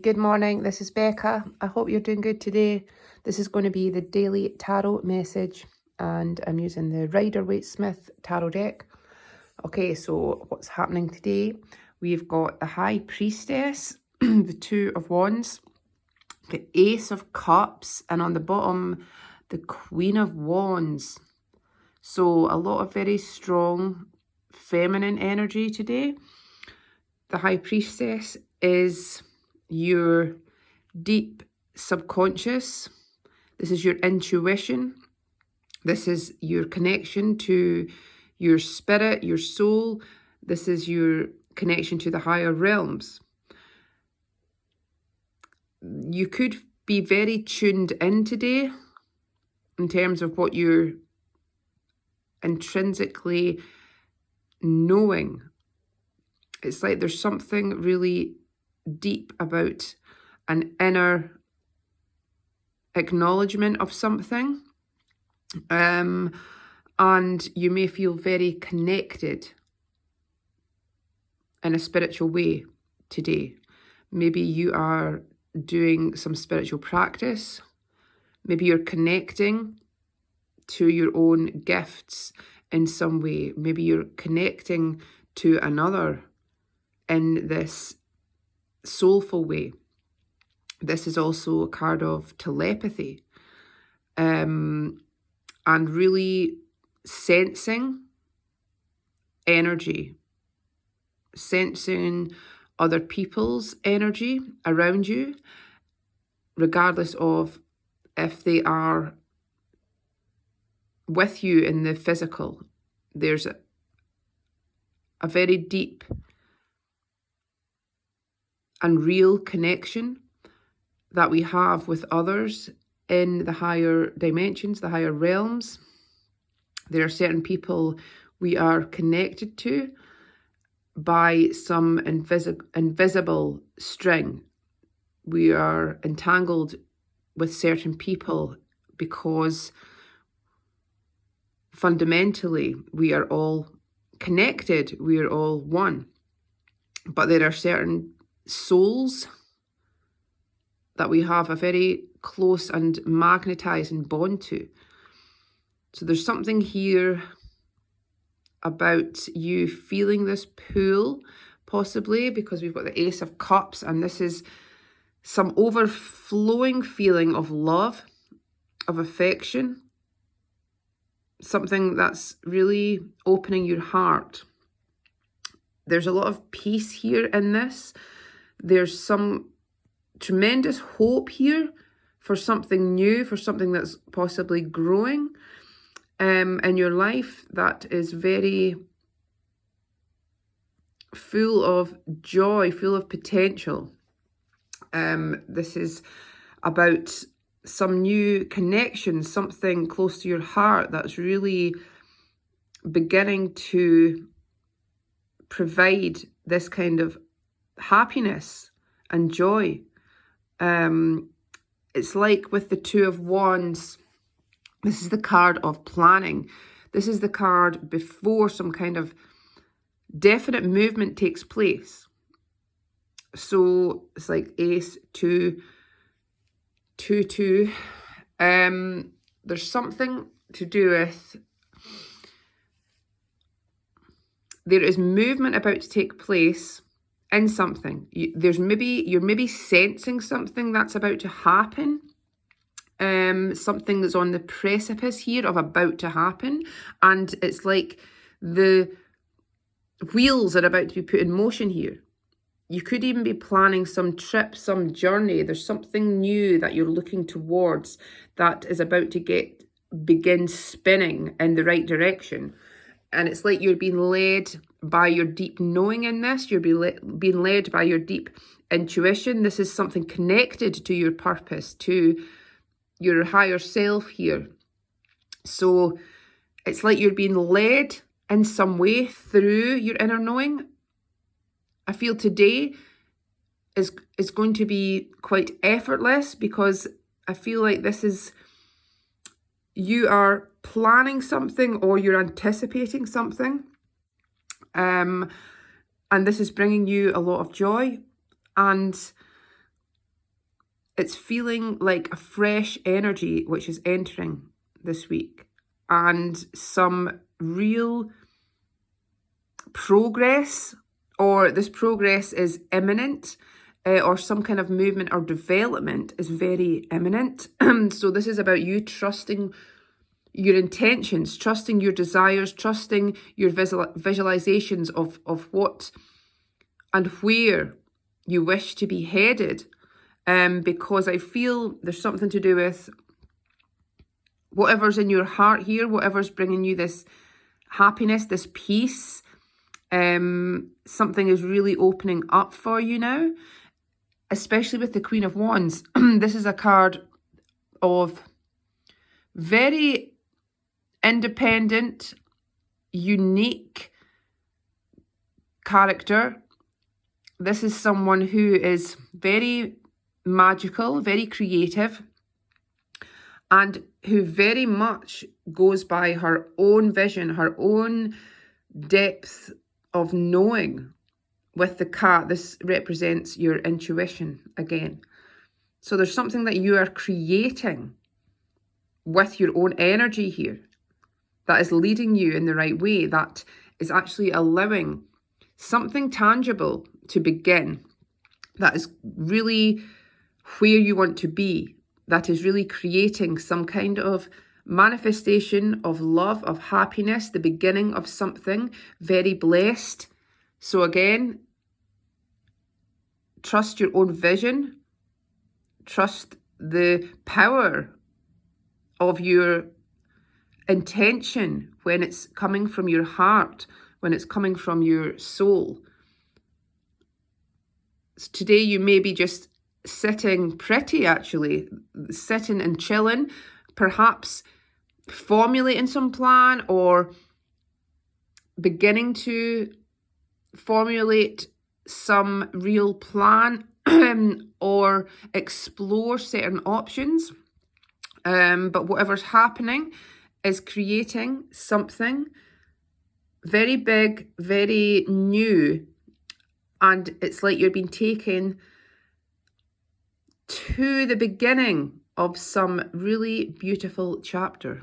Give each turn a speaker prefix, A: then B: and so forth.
A: Good morning, this is Becca. I hope you're doing good today. This is going to be the daily tarot message, and I'm using the Rider-Waite-Smith tarot deck. Okay, so what's happening today? We've got the High Priestess, the Two of Wands, the Ace of Cups, and on the bottom, the Queen of Wands. So a lot of very strong feminine energy today. The High Priestess is your deep subconscious. This is your intuition. This is your connection to your spirit, your soul. This is your connection to the higher realms. You could be very tuned in today in terms of what you're intrinsically knowing. It's like there's something really deep about an inner acknowledgement of something, and you may feel very connected in a spiritual way today. Maybe you are doing some spiritual practice. Maybe you're connecting to your own gifts in some way. Maybe you're connecting to another in this soulful way. This is also a card of telepathy, and really sensing energy, sensing other people's energy around you, regardless of if they are with you in the physical. There's a very deep and real connection that we have with others in the higher dimensions, the higher realms. There are certain people we are connected to by some invisible string. We are entangled with certain people because fundamentally we are all connected, we are all one. But there are certain souls that we have a very close and magnetizing bond to. So there's something here about you feeling this pull, possibly because we've got the Ace of Cups, and this is some overflowing feeling of love, of affection, something that's really opening your heart. There's a lot of peace here in this. There's some tremendous hope here for something new, for something that's possibly growing in your life that is very full of joy, full of potential. This is about some new connection, something close to your heart that's really beginning to provide this kind of happiness and joy. It's like with the Two of Wands, this is the card of planning. This is the card before some kind of definite movement takes place. So it's like Ace, 2, 2, 2. There's something to do with, there is movement about to take place in something. You're maybe sensing something that's about to happen. Something that's on the precipice here of about to happen. And it's like the wheels are about to be put in motion here. You could even be planning some trip, some journey. There's something new that you're looking towards that is about to begin spinning in the right direction. And it's like you're being led by your deep knowing in this. You're being led by your deep intuition. This is something connected to your purpose, to your higher self here. So it's like you're being led in some way through your inner knowing. I feel today is going to be quite effortless, because I feel like this is, you are planning something or you're anticipating something. And this is bringing you a lot of joy. And it's feeling like a fresh energy which is entering this week, and some real progress, or this progress is imminent, or some kind of movement or development is very imminent. So this is about you trusting your intentions, trusting your desires, trusting your visualizations of what and where you wish to be headed. Because I feel there's something to do with whatever's in your heart here, whatever's bringing you this happiness, this peace. Something is really opening up for you now, especially with the Queen of Wands. This is a card of very independent, unique character. This is someone who is very magical, very creative, and who very much goes by her own vision, her own depth of knowing. With the cat, this represents your intuition again. So there's something that you are creating with your own energy here that is leading you in the right way, that is actually allowing something tangible to begin, that is really where you want to be, that is really creating some kind of manifestation of love, of happiness, the beginning of something very blessed. So again, trust your own vision, trust the power of your intention when it's coming from your heart, when it's coming from your soul. So today you may be just sitting pretty, actually, sitting and chilling, perhaps formulating some plan or beginning to formulate some real plan or explore certain options. But whatever's happening is creating something very big, very new, and it's like you're being taken to the beginning of some really beautiful chapter.